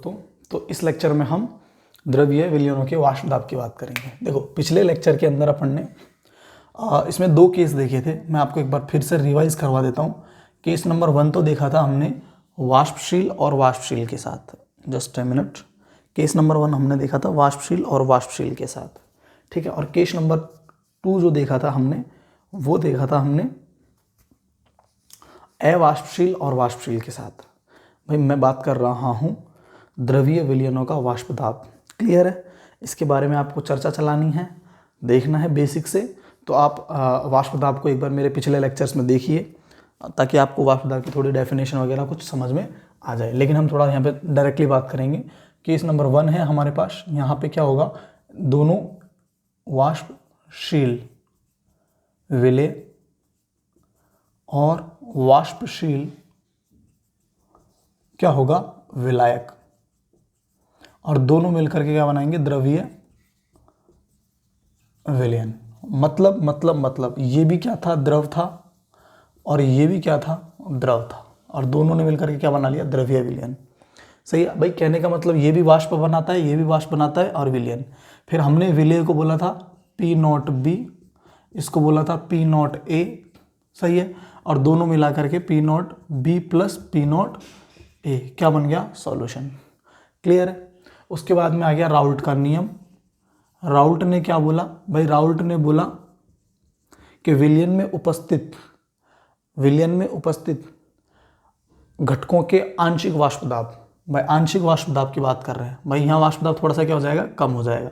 दोस्तों, तो इस लेक्चर में हम द्रवीय विलयनों के वाष्प दाब की बात करेंगे। देखो, पिछले लेक्चर के अंदर अपन ने इसमें दो केस देखे थे। मैं आपको एक बार फिर से रिवाइज करवा देता हूँ। केस नंबर 1 तो देखा था हमने वाष्पशील और वाष्पशील के साथ। Just a minute. Case number 1 हमने देखा था वाष्पशील और वाष्पशील के साथ, ठीक है। और केस नंबर 2 जो देखा था हमने, वो देखा था हमने अवाष्पशील और वाष्पशील के साथ। भाई मैं बात कर रहा हूँ द्रवीय विलयनों का वाष्प दाब। क्लियर है? इसके बारे में आपको चर्चा चलानी है, देखना है बेसिक से। तो आप वाष्प दाब को एक बार मेरे पिछले लेक्चर्स में देखिए, ताकि आपको वाष्प दाब की थोड़ी डेफिनेशन वगैरह कुछ समझ में आ जाए। लेकिन हम थोड़ा यहाँ पे डायरेक्टली बात करेंगे। केस नंबर 1 है हमारे पास। यहाँ पे क्या होगा, दोनों वाष्पशील विलय और वाष्पशील क्या होगा, विलायक, और दोनों मिलकर के क्या बनाएंगे, द्रवीय विलयन। मतलब ये भी क्या था, द्रव था, और ये भी क्या था, द्रव था, और दोनों ने मिलकर के क्या बना लिया, द्रवीय विलयन। सही है भाई? कहने का मतलब ये भी वाष्प बनाता है, ये भी वाष्प बनाता है, और विलयन। फिर हमने विलय को बोला था P0B, इसको बोला था P0A, सही है। और दोनों मिला करके P0B प्लस P0A क्या बन गया, सॉल्यूशन। क्लियर है? उसके बाद में आ गया राउल्ट का नियम। राउल्ट ने क्या बोला भाई, राउल्ट ने बोला कि विलयन में उपस्थित घटकों के आंशिक वाष्प दाब। भाई आंशिक वाष्प दाब की बात कर रहे हैं। भाई यहाँ वाष्प दाब थोड़ा सा क्या हो जाएगा, कम हो जाएगा।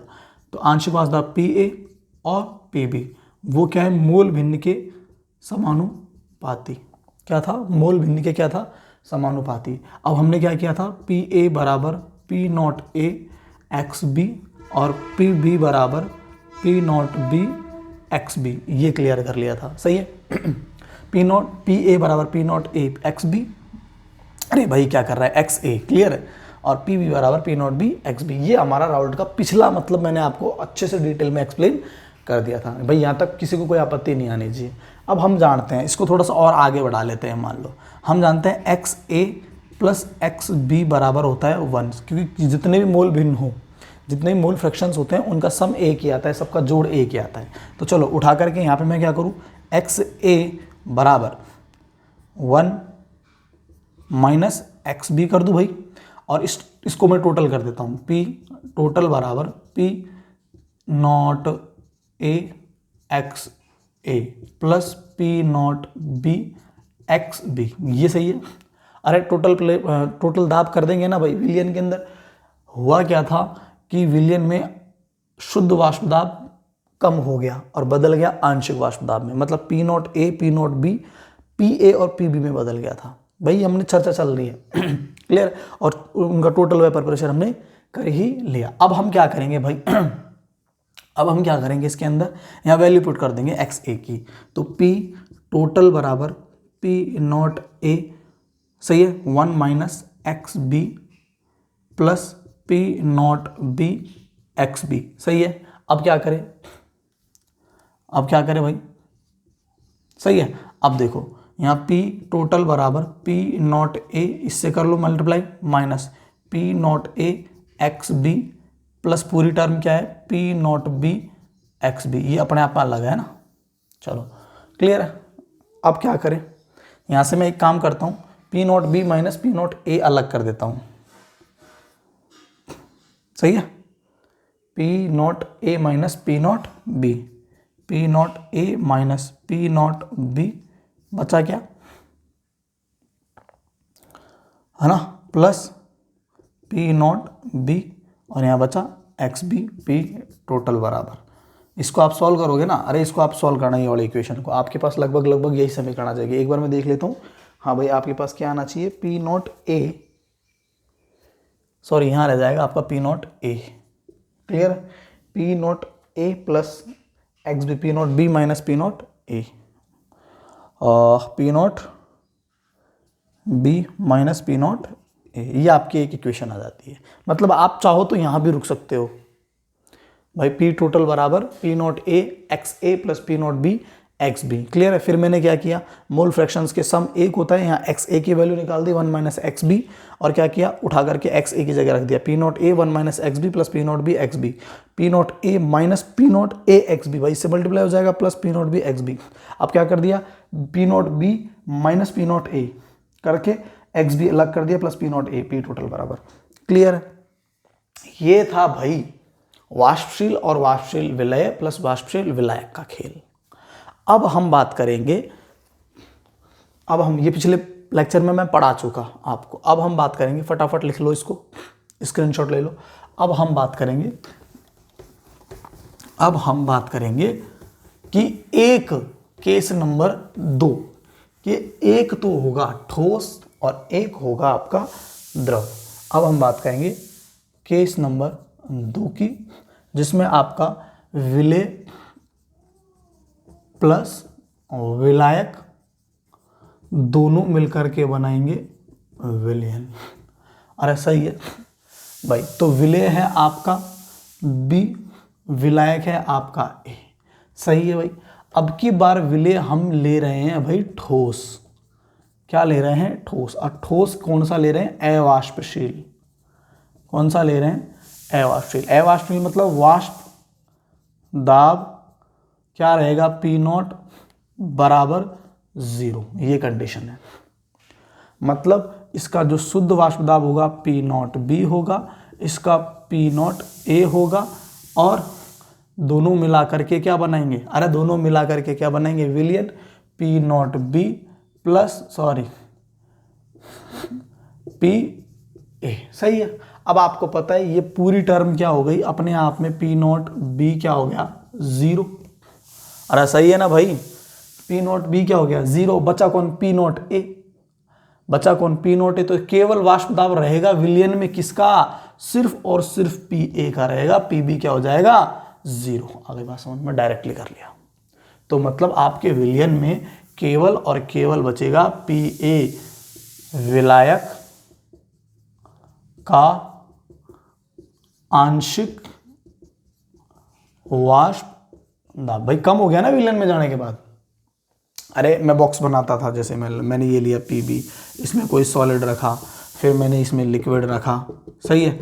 तो आंशिक वाष्प दाब PA और PB वो क्या है, मोल भिन्न के समानुपाती। क्या था, मोल भिन्न के क्या था, समानुपाती। अब हमने क्या किया था, PA बराबर P0A XB और PB बराबर P0B XB, ये क्लियर कर लिया था। सही है? PA बराबर P0A XB, अरे भाई क्या कर रहा है, XA, क्लियर है। और PB बराबर P0B XB, ये हमारा राउल्ट का पिछला मतलब मैंने आपको अच्छे से डिटेल में एक्सप्लेन कर दिया था। भाई यहाँ तक किसी को कोई आपत्ति नहीं आनी चाहिए। अब हम जानते हैं, इसको थोड़ा सा और आगे बढ़ा लेते हैं। मान लो हम जानते हैं XA प्लस XB बराबर होता है 1, क्योंकि जितने भी मोल भिन्न हो, जितने भी मोल फ्रैक्शंस होते हैं उनका सम एक ही आता है, सबका जोड़ एक ही आता है। तो चलो उठा करके यहाँ पे मैं क्या करूँ, XA बराबर 1 माइनस XB कर दूँ भाई, और इसको मैं टोटल कर देता हूँ। P टोटल बराबर P0A XA plus P0B XB, ये सही है। अरे टोटल दाब कर देंगे ना भाई। विलयन के अंदर हुआ क्या था कि विलयन में शुद्ध वाष्प दाब कम हो गया और बदल गया आंशिक वाष्प दाब में। मतलब P0A P0B PA और PB में बदल गया था। भाई हमने चर्चा चल रही है क्लियर। और उनका टोटल वेपर प्रेशर हमने कर ही लिया। अब हम क्या करेंगे भाई अब हम क्या करेंगे, इसके अंदर यहाँ वैल्यू पुट कर देंगे XA की। तो P टोटल बराबर P0A, सही है, 1 minus XB plus P0B XB, सही है। अब क्या करें भाई, सही है। अब देखो यहाँ P टोटल बराबर P0A, इससे कर लो multiply, minus P0A XB plus पूरी टर्म क्या है, P0B XB, ये अपने आप में अलग है ना। चलो क्लियर है। अब क्या करें, यहाँ से मैं एक काम करता हूँ, P0B माइनस P0A अलग कर देता हूँ, सही है। P0A minus P0B, P0A minus P0B बचा क्या, है ना, प्लस P0B, और यहाँ बचा XB P टोटल बराबर। इसको आप सॉल्व करोगे ना, अरे इसको आप सॉल्व करना, ये वाली इक्वेशन को आपके पास लगभग यही समीकरण आ जाएगी। एक बार मैं देख लेता हूँ। हाँ भाई आपके पास क्या आना चाहिए, P0A, सॉरी यहाँ रह जाएगा आपका P0A, clear. P0A plus XB, P0B minus P0A, P0B minus P0A, ये आपकी एक इक्वेशन आ जाती है। मतलब आप चाहो तो यहाँ भी रुक सकते हो भाई। P टोटल बराबर P0A XA plus P0B X B. Clear है। फिर मैंने क्या किया, मोल फ्रैक्शंस के सम एक होता है, यहाँ एक्स ए की वैल्यू निकाल दी 1 माइनस एक्स बी, और क्या किया, उठा करके एक्स ए की जगह रख दिया, P not A 1 minus X B plus P not B X B, P not A minus P not A X B, भाई इससे मल्टीप्लाई हो जाएगा plus P not B X B. अब क्या कर दिया, P not B minus P not A करके X B अलग कर दिया plus P not A, P total बराबर। क्लियर है। ये था भाई वाष्पशील और वाष्पशील विलय प्लस वाष्पशील विलायक का खेल। अब हम बात करेंगे, अब हम ये पिछले लेक्चर में मैं पढ़ा चुका आपको, अब हम बात करेंगे, फटाफट लिख लो इसको, स्क्रीनशॉट ले लो। अब हम बात करेंगे कि एक केस नंबर 2 कि एक तो होगा ठोस और एक होगा आपका द्रव। अब हम बात करेंगे केस नंबर 2 की, जिसमें आपका विलेय प्लस विलायक दोनों मिलकर के बनाएंगे विलयन। अरे सही है भाई। तो विलेय है आपका बी, विलायक है आपका ए। सही है भाई। अब की बार विलेय हम ले रहे हैं भाई ठोस। क्या ले रहे हैं, ठोस। और ठोस कौन सा ले रहे हैं, अवाष्पशील। कौन सा ले रहे हैं, अवाष्पशील। अवाष्पशील मतलब वाष्प दाब क्या रहेगा, पी नॉट बराबर 0, ये कंडीशन है। मतलब इसका जो शुद्ध वाष्प दाब होगा पी नॉट बी होगा, इसका पी नॉट ए होगा, और दोनों मिला करके क्या बनाएंगे, अरे दोनों मिला करके क्या बनाएंगे, विलयन P not B plus P A. सही है। अब आपको पता है ये पूरी टर्म क्या हो गई, अपने आप में पी नॉट बी क्या हो गया, 0। अरे सही है ना भाई। पी नॉट बी क्या हो गया, 0। बचा कौन, पी नॉट ए। बचा कौन, पी नॉट ए। तो केवल वाष्प दाब रहेगा विलयन में किसका, सिर्फ और सिर्फ पी ए का रहेगा, पी बी क्या हो जाएगा, 0। आगे बात समझ में, डायरेक्टली कर लिया। तो मतलब आपके विलयन में केवल और केवल बचेगा पी ए विलायक का आंशिक वाष्प दाब। भाई कम हो गया ना विलयन में जाने के बाद। अरे मैं बॉक्स बनाता था, जैसे मैंने ये लिया पीबी, इसमें कोई सॉलिड रखा, फिर मैंने इसमें लिक्विड रखा। सही है।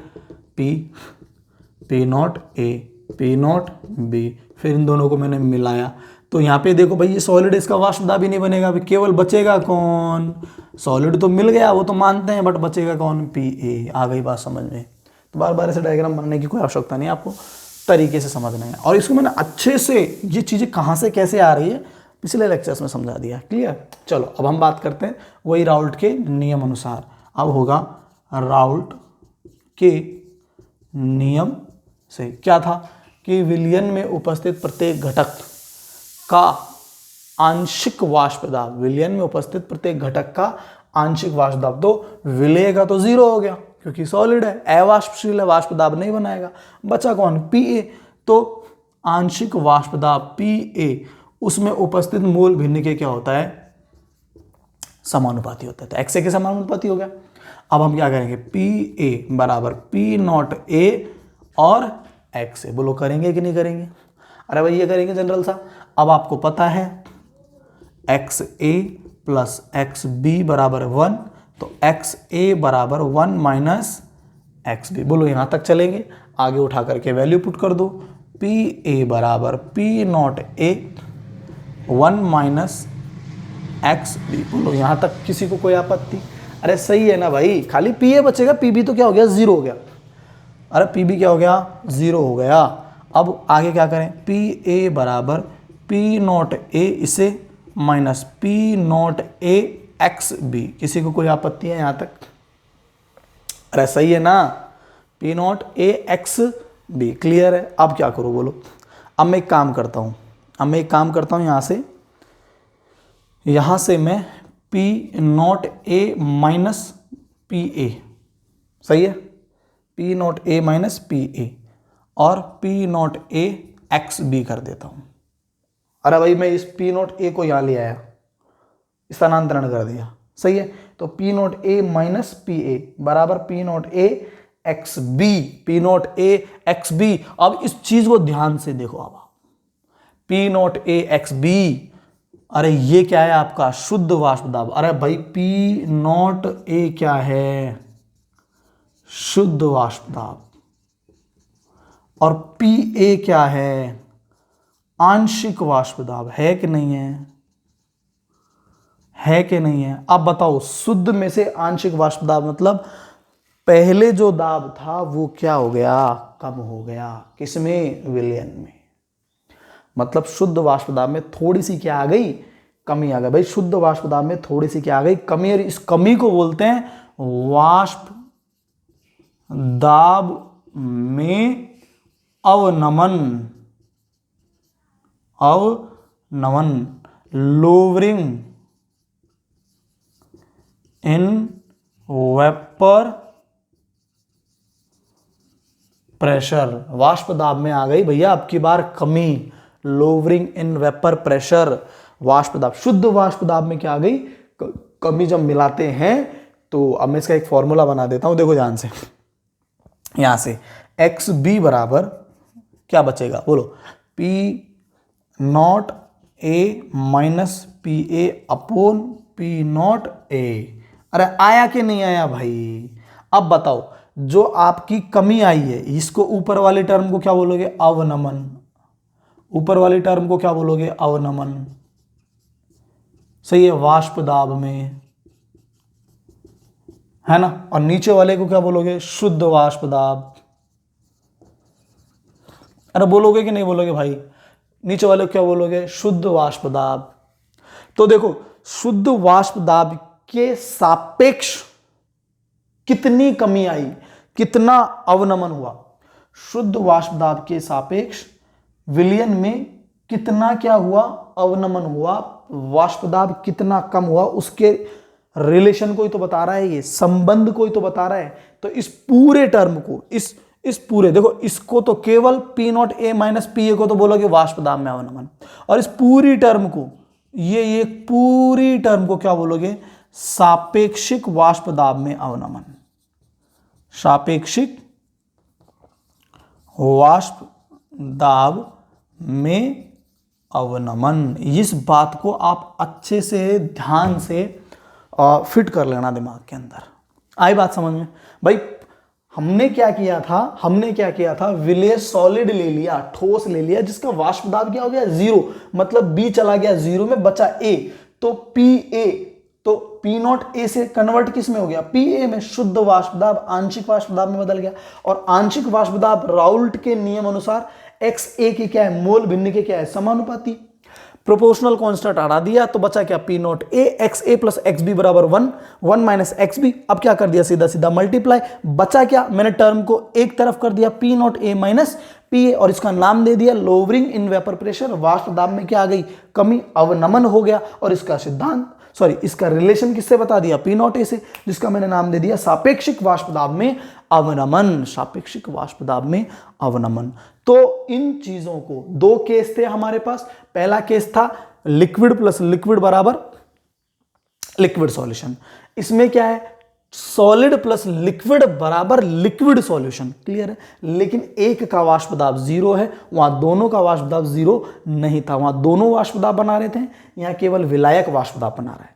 P not A, P not B, फिर इन दोनों को मैंने मिलाया। तो यहाँ पे देखो भाई ये सॉलिड, इसका वाष्प दाब ही नहीं बनेगा, अभी केवल बचेगा कौन, सॉलिड तो मिल गया वो तो मानते हैं, बट बचेगा कौन, पी ए। आ गई बात समझ में। तो बार बार ऐसे डायग्राम बनाने की कोई आवश्यकता नहीं, आपको तरीके से समझना है। और इसको मैंने अच्छे से, ये चीज़ें कहाँ से कैसे आ रही है पिछले लेक्चर्स में समझा दिया। क्लियर। चलो अब हम बात करते हैं वही राउल्ट के नियम अनुसार। अब होगा राउल्ट के नियम से क्या था कि विलयन में उपस्थित प्रत्येक घटक का आंशिक वाष्प दाब, विलयन में उपस्थित प्रत्येक घटक का आंशिक वाष्प दाब, तो विलेय का तो 0 हो गया क्योंकि सॉलिड है, अवाष्पशील है, वाष्प दाब नहीं बनाएगा। बचा कौन, पी ए। तो आंशिक वाष्प दाब पी ए, उसमें उपस्थित मोल भिन्न के क्या होता है, समानुपाती होता है। तो एक्स ए के समानुपाती हो गया। अब हम क्या करेंगे, पी ए बराबर पी नॉट ए और एक्स ए। बोलो करेंगे कि नहीं करेंगे, अरे भाई ये करेंगे जनरल सा। अब आपको पता है x A plus X B बराबर 1, तो एक्स ए बराबर 1 माइनस एक्स बी। बोलो यहाँ तक चलेंगे, आगे उठा करके वैल्यू पुट कर दो। पी ए बराबर P not A 1 minus X B. बोलो यहाँ तक किसी को कोई आपत्ति, अरे सही है ना भाई। खाली पी ए बचेगा, पी बी तो क्या हो गया, 0 हो गया। अरे पी बी क्या हो गया, 0 हो गया। अब आगे क्या करें, पी ए बराबर पी नॉट ए इसे minus P not A X B. किसी को कोई आपत्ति है यहाँ तक, अरे सही है ना, P not A X B. Clear है। अब क्या करो बोलो, अब मैं एक काम करता हूँ, यहाँ से मैं P not A minus P A, सही है, P not A minus P A और P not A X B कर देता हूँ। अरे भाई मैं इस पी नॉट ए को यहाँ ले आया, स्थानांतरण कर दिया। सही है। तो P not A minus P A बराबर P not A X B, P not A X B. अब इस चीज को ध्यान से देखो, अब P not A X B अरे ये क्या है आपका शुद्ध वाष्प दाब। अरे भाई पी नॉट ए क्या है, शुद्ध वाष्प दाब। और पी ए क्या है, आंशिक वाष्प दाब। है कि नहीं है, है कि नहीं है। अब बताओ शुद्ध में से आंशिक वाष्प दाब मतलब पहले जो दाब था वो क्या हो गया, कम हो गया। किसमें, विलयन में। मतलब शुद्ध वाष्प दाब में थोड़ी सी क्या आ गई, कमी आ गई। भाई शुद्ध वाष्प दाब में थोड़ी सी क्या आ गई, कमी। और इस कमी को बोलते हैं वाष्प दाब में अवनमन। अवनमन, लोवरिंग इन वेपर प्रेशर। वाष्प दाब में आ गई भैया आपकी बार कमी, लोवरिंग इन वेपर प्रेशर। वाष्प दाब, शुद्ध वाष्प दाब में क्या आ गई, कमी। जब मिलाते हैं तो अब मैं इसका एक फॉर्मूला बना देता हूं, देखो ध्यान से। यहां से एक्स बी बराबर क्या बचेगा, बोलो, P not A minus P A upon P not ए। अरे आया कि नहीं आया भाई। अब बताओ जो आपकी कमी आई है इसको ऊपर वाले टर्म को क्या बोलोगे, अवनमन। ऊपर वाली टर्म को क्या बोलोगे, अवनमन। सही है, वाष्प दाब में, है ना। और नीचे वाले को क्या बोलोगे, शुद्ध वाष्प दाब। अरे बोलोगे कि नहीं बोलोगे भाई, नीचे वाले को क्या बोलोगे, शुद्ध वाष्प दाब। तो देखो शुद्ध वाष्प दाब के सापेक्ष कितनी कमी आई, कितना अवनमन हुआ। शुद्ध वाष्प दाब के सापेक्ष विलयन में कितना क्या हुआ, अवनमन हुआ। वाष्प दाब कितना कम हुआ, उसके रिलेशन को ही तो बता रहा है, ये संबंध को ही तो बता रहा है। तो इस पूरे टर्म को, इस पूरे, देखो इसको तो केवल P not A minus P ए को तो बोलोगे वाष्प दाब में अवनमन, और इस पूरी टर्म को, ये पूरी टर्म को क्या बोलोगे, सापेक्षिक वाष्प दाब में अवनमन। सापेक्षिक वाष्प दाब में अवनमन। इस बात को आप अच्छे से ध्यान से फिट कर लेना दिमाग के अंदर। आई बात समझ में भाई। हमने क्या किया था, विलेय सॉलिड ले लिया, ठोस ले लिया, जिसका वाष्प दाब क्या हो गया, जीरो। मतलब बी चला गया जीरो में, बचा ए। तो पी ए, तो पी नॉट ए से कन्वर्ट किस में हो गया, पी ए में। शुद्ध वाष्प दाब आंशिक वाष्प दाब में बदल गया। और आंशिक वाष्प दाब राउल्ट के नियम अनुसार एक्स ए के क्या है, मोल भिन्न के क्या है, समानुपाती। प्रोपोर्शनल कांस्टेंट हटा दिया तो बचा क्या, P not A X A plus X B बराबर 1, 1 माइनस एक्स बी। अब क्या कर दिया, सीधा सीधा मल्टीप्लाई। बचा क्या, मैंने टर्म को एक तरफ कर दिया, P not A minus P A, और इसका नाम दे दिया लोवरिंग इन वेपर प्रेशर। वाष्प दाब में क्या आ गई, कमी, अवनमन हो गया। और इसका सिद्धांत, इसका रिलेशन किससे बता दिया, पी नॉट ए से, जिसका मैंने नाम दे दिया सापेक्षिक वाष्प दाब में अवनमन। सापेक्षिक वाष्प दाब में अवनमन। तो इन चीजों को, दो केस थे हमारे पास। पहला केस था लिक्विड प्लस लिक्विड बराबर लिक्विड सॉल्यूशन। इसमें क्या है, सॉलिड प्लस लिक्विड बराबर लिक्विड सॉल्यूशन। क्लियर है। लेकिन एक का वाष्प दाब जीरो है, वहां दोनों का वाष्प दाब जीरो नहीं था। वहां दोनों वाष्प दाब बना रहे थे, यहां केवल विलायक वाष्प दाब बना रहा है।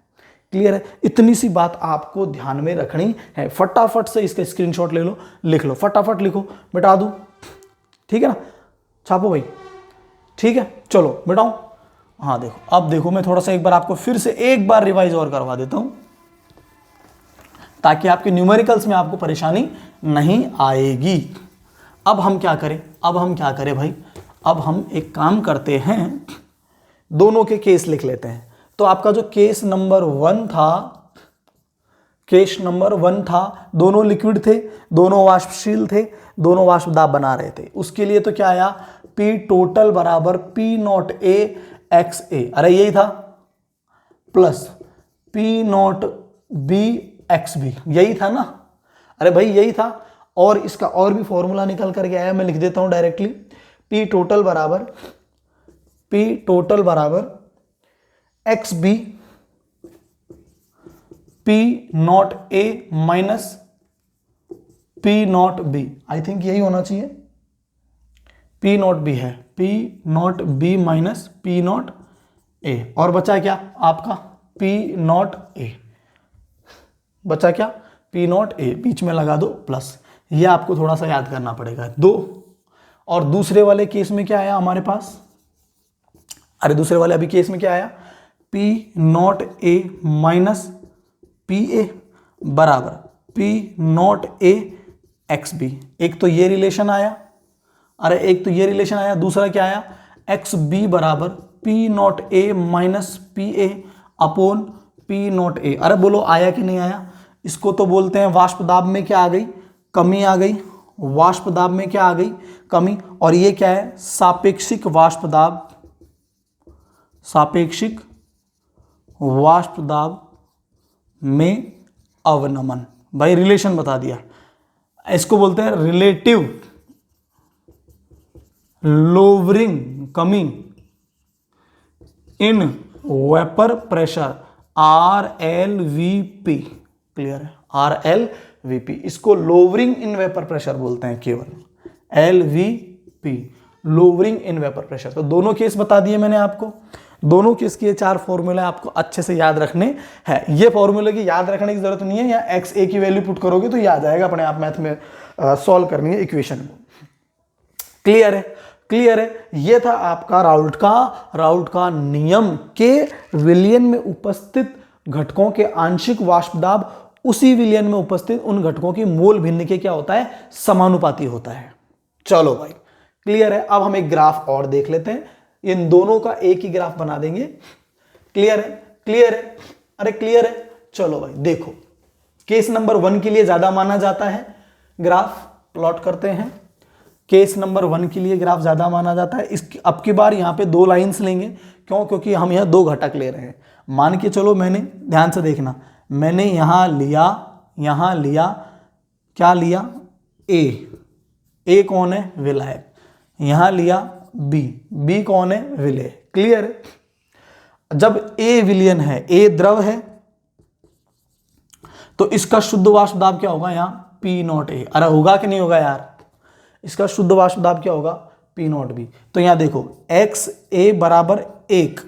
क्लियर है। इतनी सी बात आपको ध्यान में रखनी है। फटाफट से इसका स्क्रीनशॉट ले लो, लिख लो, फटाफट लिखो, मिटा दूं, ठीक है ना, छापो भाई, ठीक है। चलो मिटाऊं। हाँ देखो, अब देखो मैं थोड़ा सा एक बार आपको फिर से एक बार रिवाइज और करवा देता हूं, ताकि आपके न्यूमेरिकल्स में आपको परेशानी नहीं आएगी। अब हम क्या करें भाई, अब हम एक काम करते हैं, दोनों के केस लिख लेते हैं। तो आपका जो केस नंबर 1 था, दोनों लिक्विड थे, दोनों वाष्पशील थे, दोनों वाष्प दाब बना रहे थे। उसके लिए तो क्या आया, पी टोटल बराबर P not A X A, अरे यही था, plus P not B X B, यही था ना। अरे भाई यही था। और इसका और भी फॉर्मूला निकल करके आया, मैं लिख देता हूं डायरेक्टली। पी टोटल बराबर X B P not A minus P not B. I think यही होना चाहिए, पी नॉट बी है, P not B minus P not A, और बचा क्या आपका पी नॉट ए, बचा क्या पी नॉट ए, बीच में लगा दो प्लस। ये आपको थोड़ा सा याद करना पड़ेगा। 2 और दूसरे वाले केस में क्या आया हमारे पास, अरे दूसरे वाले अभी केस में क्या आया, P not A minus P A बराबर P not A X B. एक तो ये रिलेशन आया, अरे एक तो ये रिलेशन आया, दूसरा क्या आया, एक्स बी बराबर P not A minus P A upon P not ए। अरे बोलो आया कि नहीं आया। इसको तो बोलते हैं वाष्प दाब में क्या आ गई, कमी आ गई। वाष्प दाब में क्या आ गई, कमी। और ये क्या है, सापेक्षिक वाष्प दाब, सापेक्षिक वाष्प दाब में अवनमन। भाई रिलेशन बता दिया, इसको बोलते हैं रिलेटिव लोवरिंग, कमी in vapour pressure RLVP। Clear है, RLVP, इसको लोवरिंग इन वेपर प्रेशर बोलते हैं केवल, LVP lowering in vapour pressure. तो दोनों केस बता दिए मैंने आपको, दोनों केस के 4 फॉर्मूले आपको अच्छे से याद रखने हैं। ये फॉर्मूले की याद रखने की जरूरत नहीं है, या एक्स ए की वैल्यू पुट करोगे तो ये आ जाएगा अपने आप, मैथ में सॉल्व करनी है इक्वेशन को। क्लियर है, क्लियर है। ये था आपका राउल्ट का नियम के विलयन में उपस्थित घटकों के आंशिक वाष्प दाब उसी विलयन में उपस्थित उन घटकों की मोल भिन्न के क्या होता है, समानुपाती होता है। चलो भाई क्लियर है। अब हम एक ग्राफ और देख लेते हैं, इन दोनों का एक ही ग्राफ बना देंगे। क्लियर है, क्लियर है, अरे क्लियर है। चलो भाई देखो, केस नंबर 1 के लिए ज्यादा माना जाता है, ग्राफ प्लॉट करते हैं। केस नंबर 1 के लिए ग्राफ ज्यादा माना जाता है। इस अब की बार यहां पे 2 लाइंस लेंगे, क्यों, क्योंकि हम यहां 2 घटक ले रहे हैं। मान के चलो मैंने, ध्यान से देखना, मैंने यहां लिया क्या लिया, ए कौन है, विलायक। यहां लिया बी कौन है, विलेय। क्लियर है। जब ए विलयन है, ए द्रव है, तो इसका शुद्ध वाष्प दाब क्या होगा, यहां पी नॉट ए। अरे होगा कि नहीं होगा यार, इसका शुद्ध वाष्प दाब क्या होगा, पी नॉट बी। तो यहां देखो एक्स ए बराबर 1,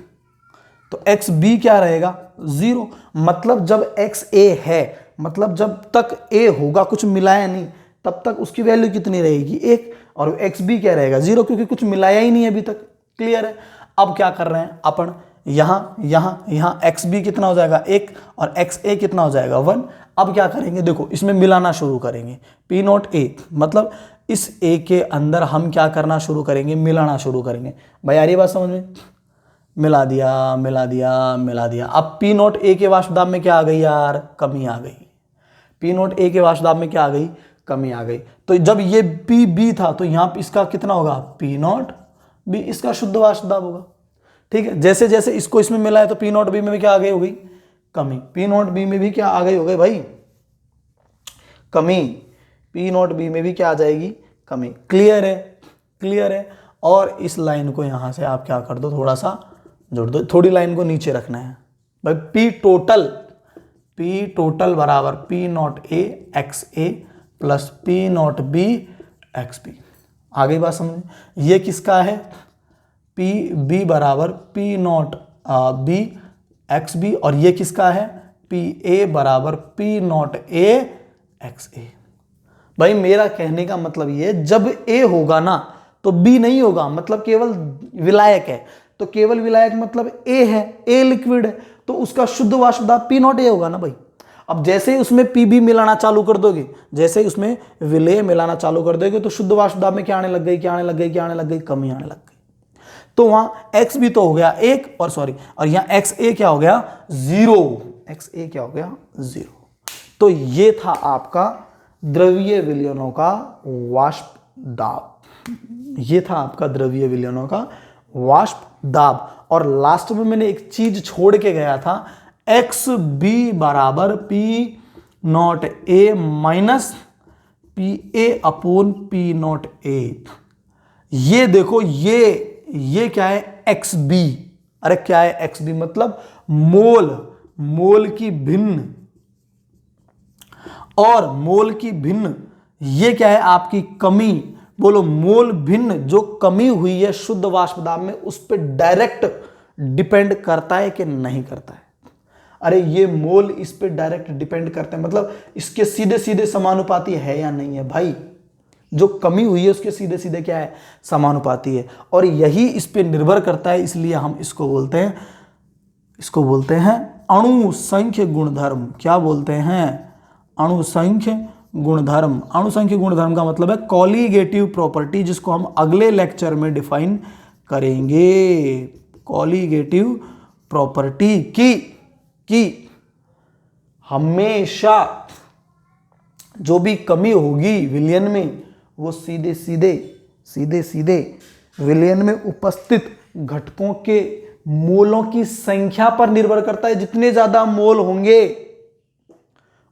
तो एक्स बी क्या रहेगा, 0। मतलब जब एक्स ए है, मतलब जब तक ए होगा, कुछ मिलाया नहीं, तब तक उसकी वैल्यू कितनी रहेगी, 1। और एक्स बी क्या रहेगा, 0, क्योंकि कुछ मिलाया ही नहीं है अभी तक। क्लियर है। अब क्या कर रहे हैं अपन, यहां एक्स बी कितना हो जाएगा, 1, और एक्स ए कितना हो जाएगा, 1। अब क्या करेंगे, देखो इसमें मिलाना शुरू करेंगे, पी नॉट ए, मतलब इस ए के अंदर हम क्या करना शुरू करेंगे, मिलाना शुरू करेंगे। भाई यार ये बात समझ में, मिला दिया। अब पी नॉट ए के वाष्प दाब में क्या आ गई यार, कमी आ गई। पी नॉट ए के वाष्प दाब में क्या आ गई, कमी आ गई। तो जब ये पी बी था, तो यहां इसका कितना होगा, पी नॉट बी, इसका शुद्ध वाष्प दाब होगा। ठीक है। जैसे जैसे इसको इसमें मिला है, तो पी नॉट बी में भी क्या आ गई, हो गई कमी। पी नॉट बी में भी क्या आ गई, हो गई भाई कमी। पी नॉट बी में भी क्या आ जाएगी, कमी। क्लियर है, क्लियर है। और इस लाइन को यहां से आप क्या कर दो, थोड़ा सा जोड़ दो, थोड़ी लाइन को नीचे रखना है भाई। पी टोटल बराबर P not A X A plus P not B X B. आ गई बात समझ। ये किसका है, पी बी बराबर P not B X B, और ये किसका है, पी ए बराबर P not A X A. भाई मेरा कहने का मतलब ये, जब ए होगा ना तो बी नहीं होगा, मतलब केवल विलायक है, तो केवल विलायक मतलब ए है, ए लिक्विड है, तो उसका शुद्ध वाष्प दाब पी नॉट ए होगा ना भाई। अब जैसे ही उसमें पी बी मिलाना चालू कर दोगे, जैसे ही उसमें विलेय मिलाना चालू कर दोगे, तो शुद्ध वाष्प दाब में क्या आने लग गई, कमी आने लग गई। तो वहां एक्स बी तो हो गया 1, और यहां एक्स ए क्या हो गया, 0। तो ये था आपका द्रवीय विलयनों का वाष्प दाब, वाष्प दाब। और लास्ट में मैंने एक चीज छोड़ के गया था, एक्स बी बराबर P not A minus P A upon P not ए। ये देखो ये क्या है, एक्स बी। अरे क्या है एक्स बी, मतलब मोल की भिन्न, और मोल की भिन्न ये क्या है आपकी कमी। बोलो मोल भिन्न जो कमी हुई है शुद्ध वाष्प दाब में, उस पर डिपेंड करता है कि नहीं करता है? अरे ये मोल इस पे डायरेक्ट डिपेंड करते हैं, मतलब इसके सीधे सीधे समानुपाती है या नहीं है भाई। जो कमी हुई है उसके सीधे सीधे क्या है, समानुपाती है। और यही इस पे निर्भर करता है, इसलिए हम इसको बोलते हैं अणुसंख्य गुणधर्म। क्या बोलते हैं? अणुसंख्य गुणधर्म। अणुसंख्य गुणधर्म का मतलब है कॉलीगेटिव प्रॉपर्टी, जिसको हम अगले लेक्चर में डिफाइन करेंगे। कॉलीगेटिव प्रॉपर्टी की हमेशा जो भी कमी होगी विलयन में, वो सीधे सीधे विलयन में उपस्थित घटकों के मोलों की संख्या पर निर्भर करता है। जितने ज्यादा मोल होंगे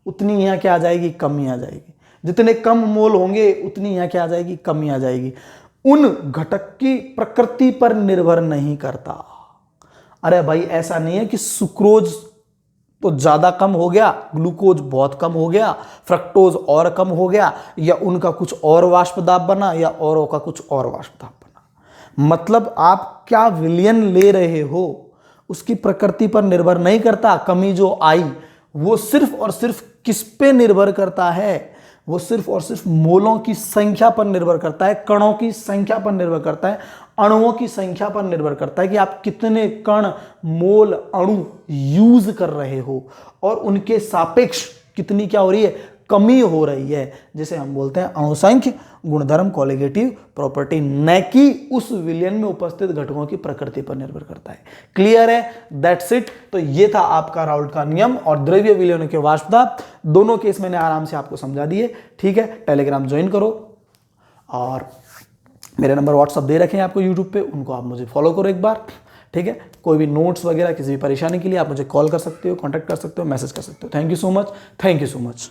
उतनी यहां क्या आ जाएगी, कमी आ जाएगी। जितने कम मोल होंगे उतनी यहां क्या आ जाएगी, कमी आ जाएगी। उन घटक की प्रकृति पर निर्भर नहीं करता। अरे भाई ऐसा नहीं है कि सुक्रोज तो ज्यादा कम हो गया, ग्लूकोज बहुत कम हो गया, फ्रक्टोज और कम हो गया, या उनका कुछ और वाष्प दाब बना, या औरों का कुछ और वाष्प दाब बना। मतलब आप क्या विलयन ले रहे हो उसकी प्रकृति पर निर्भर नहीं करता। कमी जो आई वो सिर्फ और सिर्फ किस पे निर्भर करता है? वो सिर्फ और सिर्फ मोलों की संख्या पर निर्भर करता है, कणों की संख्या पर निर्भर करता है, अणुओं की संख्या पर निर्भर करता है कि आप कितने कण, मोल, अणु यूज कर रहे हो और उनके सापेक्ष कितनी क्या हो रही है, कमी हो रही है, जिसे हम बोलते हैं अणुसंख्य गुणधर्म, कॉलीगेटिव प्रॉपर्टी। न कि उस विलयन में उपस्थित घटकों की प्रकृति पर निर्भर करता है। क्लियर है? That's it. तो ये था आपका राउल्ट का नियम और द्रव्य विलयनों के वाष्प दाब। दोनों केस मैंने आराम से आपको समझा दिए। ठीक है, टेलीग्राम ज्वाइन करो और मेरे नंबर व्हाट्सअप दे रखे हैं आपको यूट्यूब पे, उनको आप मुझे फॉलो करो एक बार। ठीक है, कोई भी नोट्स वगैरह किसी भी परेशानी के लिए आप मुझे कॉल कर सकते हो, कॉन्टैक्ट कर सकते हो, मैसेज कर सकते हो। Thank you so much.